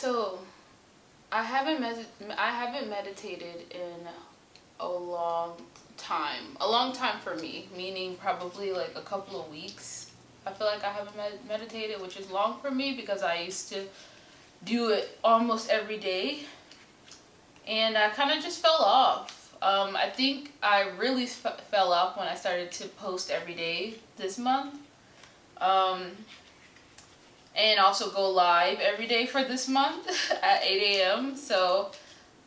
So I haven't meditated in a long time. A long time for me, meaning probably like a couple of weeks. I feel like I haven't meditated, which is long for me because I used to do it almost every day, and I kind of just fell off. I think I really fell off when I started to post every day this month. And also go live every day for this month at 8 a.m. So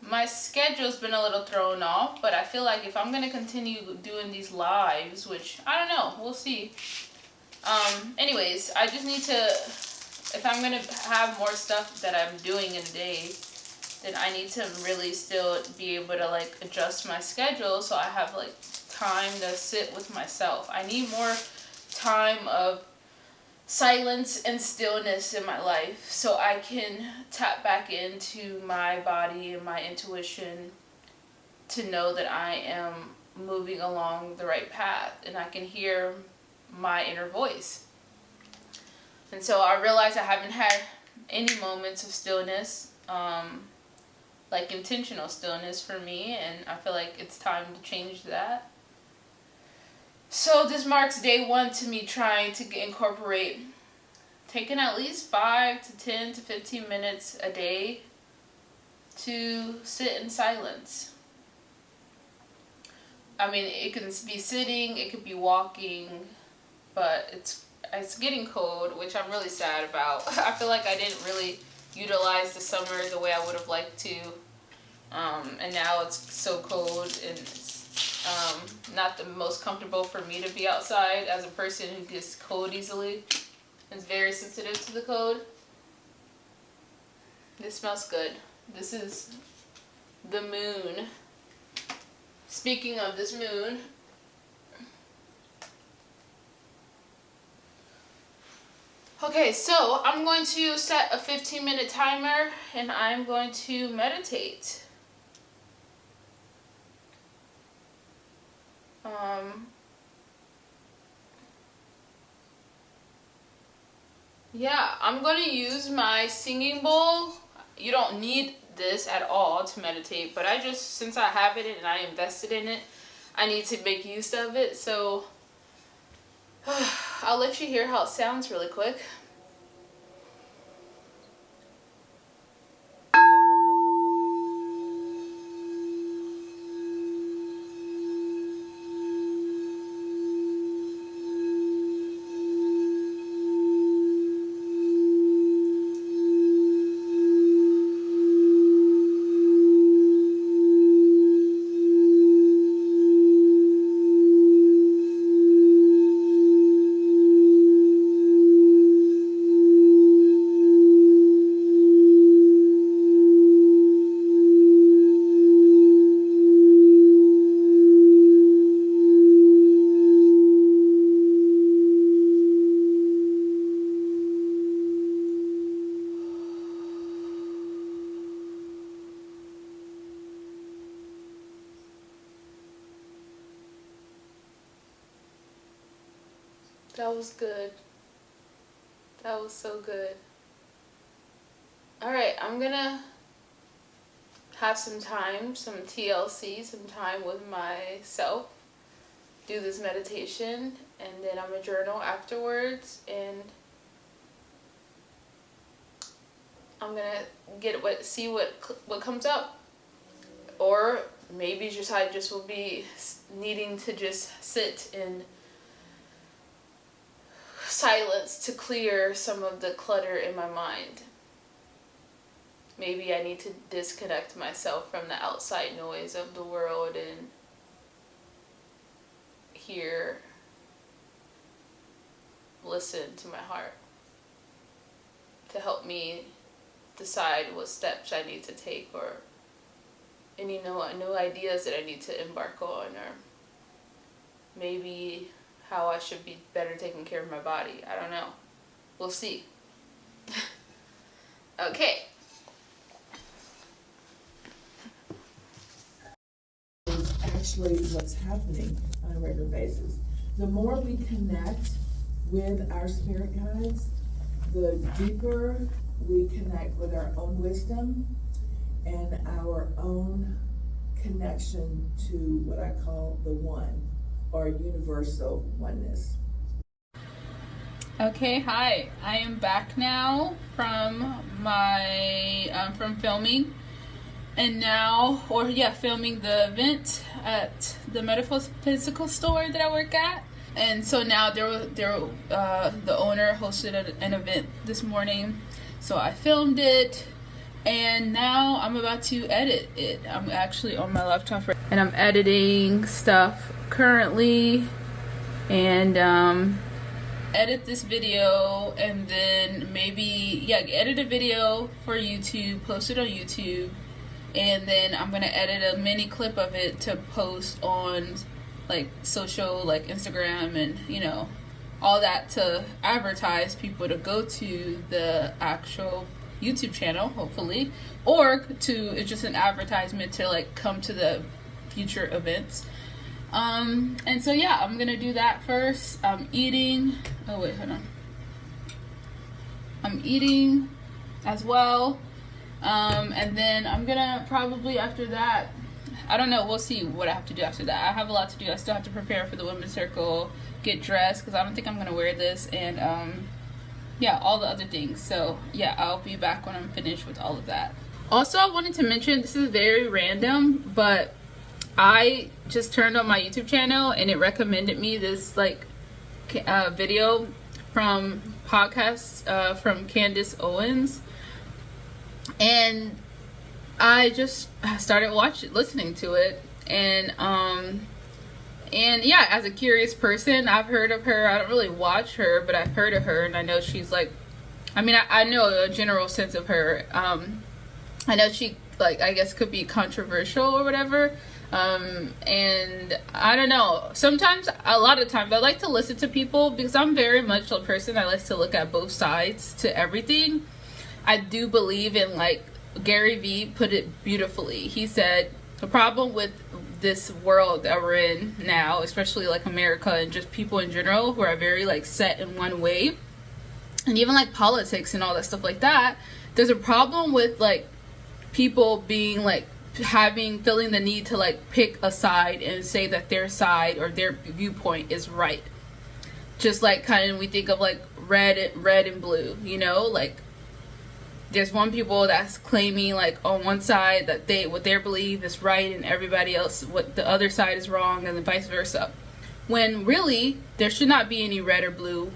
my schedule's been a little thrown off, but I feel like if I'm gonna continue doing these lives, which I don't know, we'll see. Anyways, I just need to, if I'm gonna have more stuff that I'm doing in a day, then I need to really still be able to like adjust my schedule so I have like time to sit with myself. I need more time of silence and stillness in my life so I can tap back into my body and my intuition to know that I am moving along the right path and I can hear my inner voice. And so I realized I haven't had any moments of stillness, like intentional stillness for me, and I feel like it's time to change that. So this marks day one to me trying to incorporate taking at least 5 to 10 to 15 minutes a day to sit in silence. I mean, it can be sitting, it could be walking, but it's getting cold, which I'm really sad about. I feel like I didn't really utilize the summer the way I would have liked to, and now it's so cold and not the most comfortable for me to be outside as a person who gets cold easily. It's very sensitive to the cold. This smells good. This is the moon. Speaking of this moon, okay, so I'm going to set a 15-minute timer and I'm going to meditate. Yeah, I'm going to use my singing bowl. You don't need this at all to meditate, but I just, since I have it and I invested in it, I need to make use of it. So I'll let you hear how it sounds really quick. That was good. That was so good. Alright, I'm gonna have some time, some TLC, some time with myself, do this meditation, and then I'm gonna journal afterwards, and I'm gonna see what comes up. Or maybe I just will be needing to just sit in silence to clear some of the clutter in my mind. Maybe I need to disconnect myself from the outside noise of the world and listen to my heart to help me decide what steps I need to take, or any new ideas that I need to embark on, or maybe how I should be better taking care of my body. I don't know. We'll see. Okay. Actually what's happening on a regular basis. The more we connect with our spirit guides, the deeper we connect with our own wisdom and our own connection to what I call the one, or universal oneness. Okay, hi. I am back now from from filming, and now, filming the event at the metaphysical store that I work at. And so now the owner hosted an event this morning, so I filmed it, and now I'm about to edit it. I'm actually on my laptop and I'm editing stuff currently, and edit this video, and then maybe edit a video for YouTube, post it on YouTube, and then I'm gonna edit a mini clip of it to post on like social, like Instagram, and all that, to advertise people to go to the actual YouTube channel, hopefully, or it's just an advertisement to like come to the future events. And so I'm gonna do that first. I'm eating as well, and then I'm gonna probably, after that, I don't know, we'll see what I have to do after that. I have a lot to do. I still have to prepare for the women's circle, get dressed, because I don't think I'm gonna wear this, and all the other things. So I'll be back when I'm finished with all of that. Also, I wanted to mention, this is very random, but I just turned on my YouTube channel and it recommended me this video from podcast from Candace Owens, and I just started listening to it, and as a curious person, I've heard of her. I don't really watch her, but I've heard of her, and I know she's I know a general sense of her. I know she I guess could be controversial or whatever. And I don't know, a lot of times I like to listen to people, because I'm very much a person that likes to look at both sides to everything. I do believe in, Gary Vee put it beautifully. He said the problem with this world that we're in now, especially America and just people in general who are very set in one way, and even politics and all that stuff like that, there's a problem with people being feeling the need to pick a side and say that their side or their viewpoint is right. Just we think of red and blue, there's one people that's claiming on one side that what they believe is right, and everybody else what the other side is wrong, and then vice versa, when really there should not be any red or blue.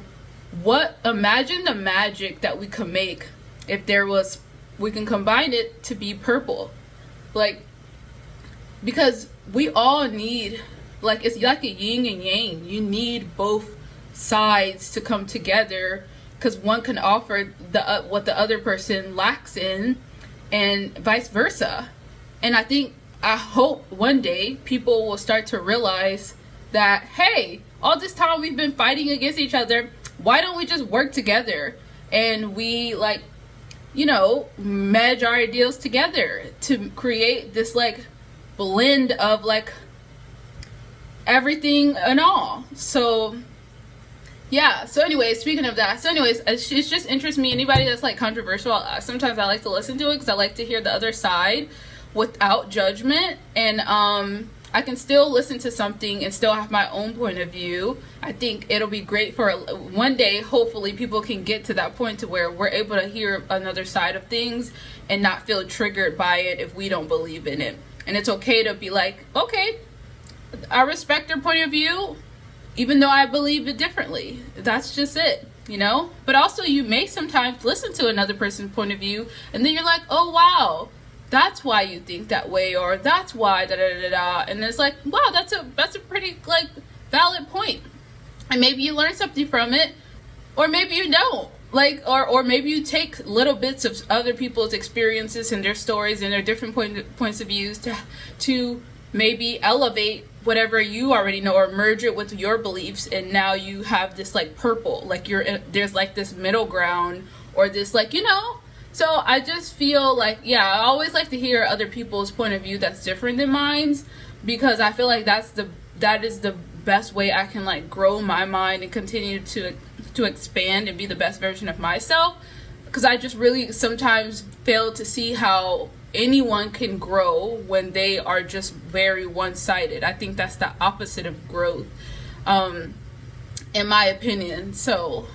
Imagine the magic that we could make if we can combine it to be purple. Because we all need, it's like a yin and yang. You need both sides to come together, because one can offer what the other person lacks in, and vice versa. And I hope one day people will start to realize that, hey, all this time we've been fighting against each other, why don't we just work together, and we merge our ideals together to create this blend of everything and all. So anyways, speaking of that, it just interests me. Anybody that's controversial, sometimes I like to listen to it, because I like to hear the other side without judgment, and I can still listen to something and still have my own point of view. I think it'll be great for one day, hopefully people can get to that point to where we're able to hear another side of things and not feel triggered by it if we don't believe in it. And it's okay to be okay, I respect their point of view, even though I believe it differently. That's just it, But also, you may sometimes listen to another person's point of view, and then you're oh wow, that's why you think that way, or that's why da-da-da-da. And it's wow, that's a pretty valid point. And maybe you learn something from it, or maybe you don't. Or maybe you take little bits of other people's experiences and their stories and their different points of views to maybe elevate whatever you already know, or merge it with your beliefs, and now you have this purple, there's this middle ground, or this So I just feel I always like to hear other people's point of view that's different than mine, because I feel that is the best way I can like grow my mind and continue to expand and be the best version of myself, because I just really sometimes fail to see how anyone can grow when they are just very one-sided. I think that's the opposite of growth, in my opinion. So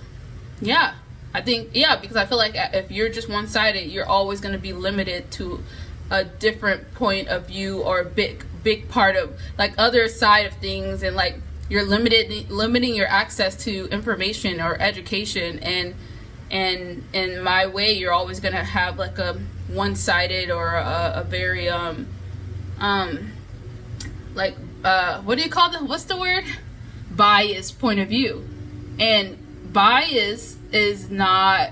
yeah, I think, yeah, because I feel like if you're just one-sided, you're always going to be limited to a different point of view or a big part of like other side of things, and like you're limiting your access to information or education, and in my way you're always going to have like a one-sided or a very like what do you call what's the word, biased point of view. And bias is not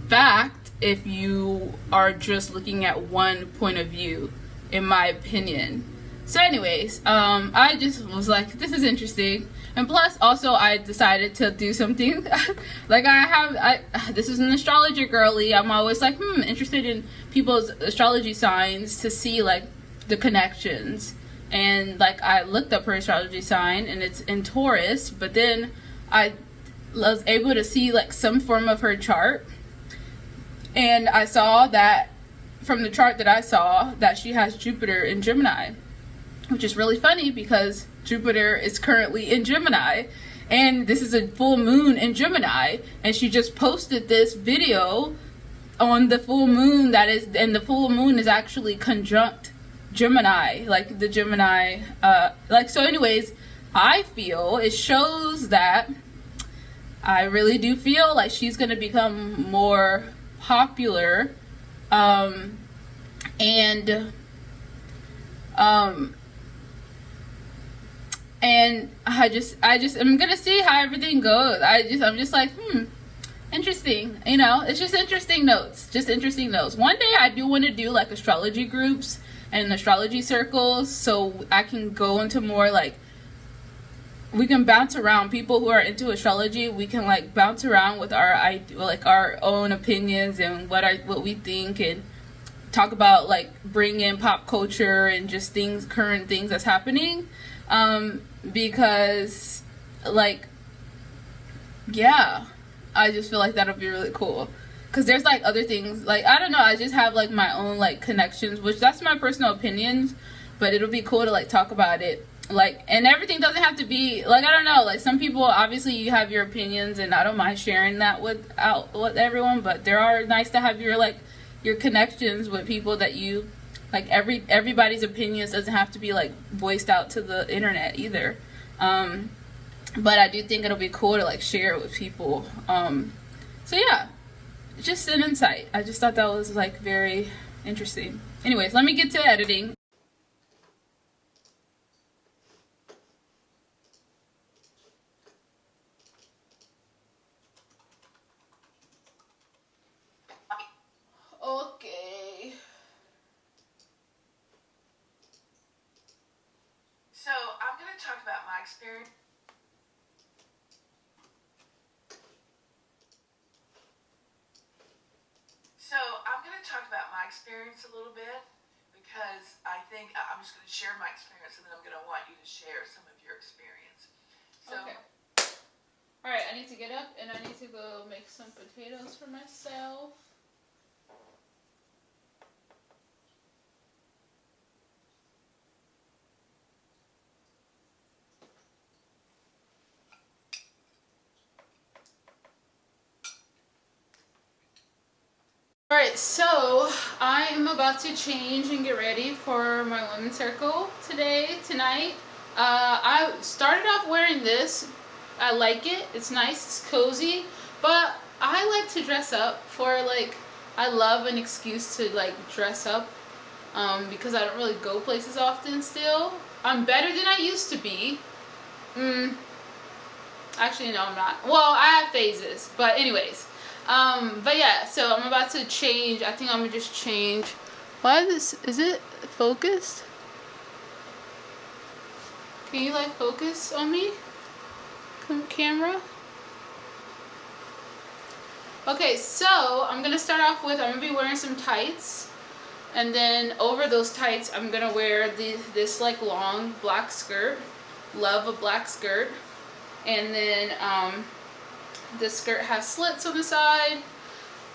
fact if you are just looking at one point of view, in my opinion. So anyways, I just was like, this is interesting. And plus also I decided to do something like this is an astrologer girly. I'm always like interested in people's astrology signs to see like the connections. And like I looked up her astrology sign and it's in Taurus, but then I was able to see like some form of her chart, and I saw that from the chart that I saw that she has Jupiter in Gemini, which is really funny because Jupiter is currently in Gemini, and this is a full moon in Gemini, and she just posted this video on the full moon and the full moon is actually conjunct Gemini, like the Gemini, so anyways, I feel it shows that I really do feel like she's going to become more popular, and I just I'm gonna see how everything goes. I'm just like interesting, it's just interesting notes. One day I do want to do like astrology groups and astrology circles, so I can go into more like, we can bounce around. People who are into astrology, we can like bounce around with our own opinions and what we think, and talk about like bring in pop culture and just current things that's happening, because like, yeah, I just feel like that'll be really cool. Because there's like other things, like I don't know, I just have like my own like connections, which that's my personal opinions, but it'll be cool to like talk about it. Like, and everything doesn't have to be like, I don't know, like some people, obviously you have your opinions and I don't mind sharing that with everyone, but there are nice to have your connections with people that you like. Everybody's opinions doesn't have to be like voiced out to the internet either, but I do think it'll be cool to like share it with people. So yeah, just an insight. I just thought that was like very interesting. Anyways, let me get to editing. Okay. So I'm going to talk about my experience. A little bit, because I think I'm just going to share my experience, and then I'm going to want you to share some of your experience. So, okay. All right, I need to get up and I need to go make some potatoes for myself. Alright, so I am about to change and get ready for my women's circle tonight. I started off wearing this. I like it. It's nice, it's cozy, but I like to dress up for like, I love an excuse to like dress up, because I don't really go places often still. I'm better than I used to be. Actually, no, I'm not. Well, I have phases, but anyways. But yeah, so I'm about to change. I think I'm gonna just change. Why is it focused? Can you like focus on me? Camera? Okay, so I'm gonna start off with, I'm gonna be wearing some tights. And then over those tights, I'm gonna wear this like long black skirt. love a black skirt. And then this skirt has slits on the side.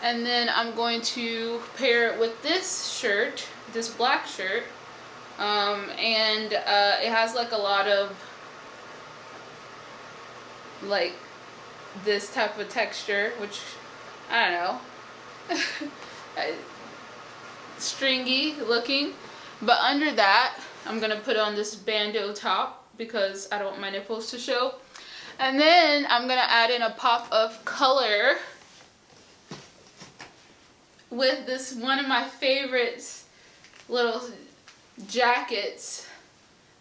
And then I'm going to pair it with this shirt, this black shirt. And it has like a lot of like this type of texture, which I don't know, stringy looking. But under that, I'm gonna put on this bandeau top because I don't want my nipples to show. And then I'm gonna add in a pop of color with this one of my favorites little jackets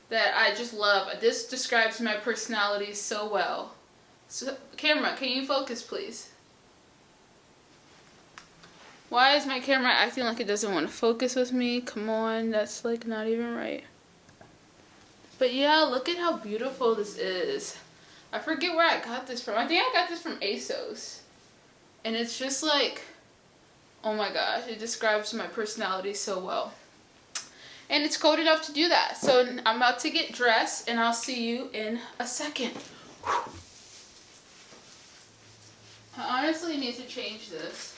that I just love. This describes my personality so well. So, camera, can you focus, please? Why is my camera acting like it doesn't want to focus with me? Come on, that's like not even right. But yeah, look at how beautiful this is. I forget where I got this from. I think I got this from ASOS. And it's just like, oh my gosh, it describes my personality so well. And it's cold enough to do that. So I'm about to get dressed and I'll see you in a second. I honestly need to change this.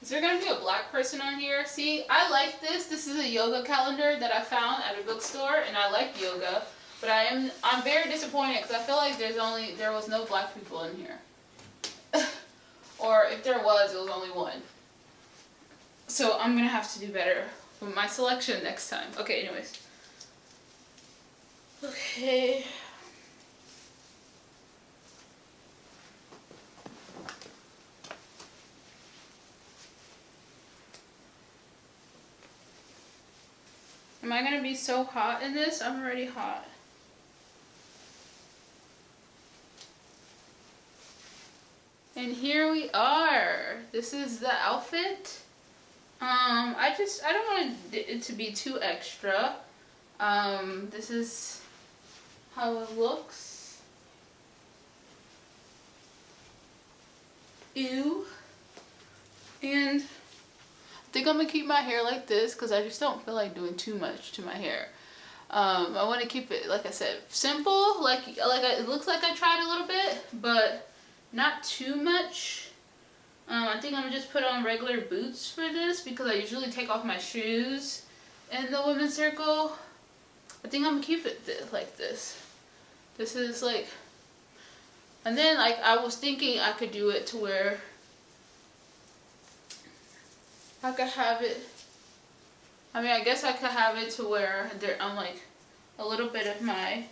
Is there gonna be a black person on here? See, I like this. This is a yoga calendar that I found at a bookstore, and I like yoga. But I'm very disappointed because I feel like there was no black people in here. Or if there was, it was only one. So I'm gonna have to do better with my selection next time. Okay, anyways. Okay. Am I gonna be so hot in this? I'm already hot. And here we are. This is the outfit. I don't want it to be too extra. This is how it looks. Ew. And I think I'm gonna keep my hair like this because I just don't feel like doing too much to my hair. I want to keep it, like I said, simple. It looks like I tried a little bit, but not too much. I think I'm gonna just put on regular boots for this because I usually take off my shoes in the women's circle. I think I'm gonna keep it like this. This is like, and then like I was thinking I could do it to where I could have it, I mean, I guess I could have it to where I'm like, a little bit of my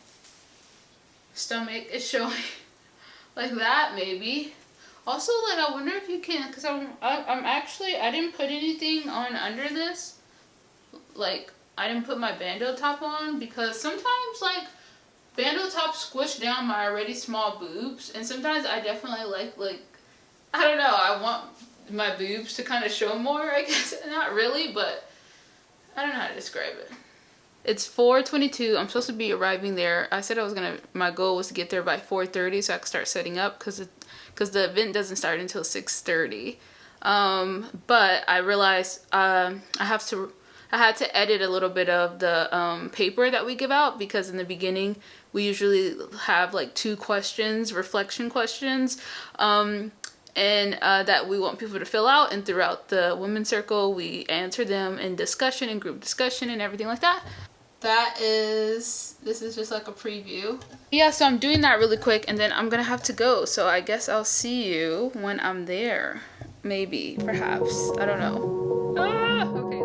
stomach is showing like that maybe. Also, like, I wonder if you can, because I'm actually, I didn't put anything on under this. Like, I didn't put my bandeau top on because sometimes, like, bandeau tops squish down my already small boobs. And sometimes I definitely like, I don't know, I want my boobs to kind of show more, I guess. Not really, but I don't know how to describe it. It's 4:22. I'm supposed to be arriving there. I said my goal was to get there by 4:30 so I could start setting up because the event doesn't start until 6:30. But I realized I had to edit a little bit of the paper that we give out because in the beginning we usually have like 2 questions, reflection questions, and that we want people to fill out, and throughout the women's circle we answer them in discussion and group discussion and everything like that. This is just like a preview. Yeah, so I'm doing that really quick and then I'm gonna have to go. So I guess I'll see you when I'm there. Maybe, perhaps, I don't know. Okay.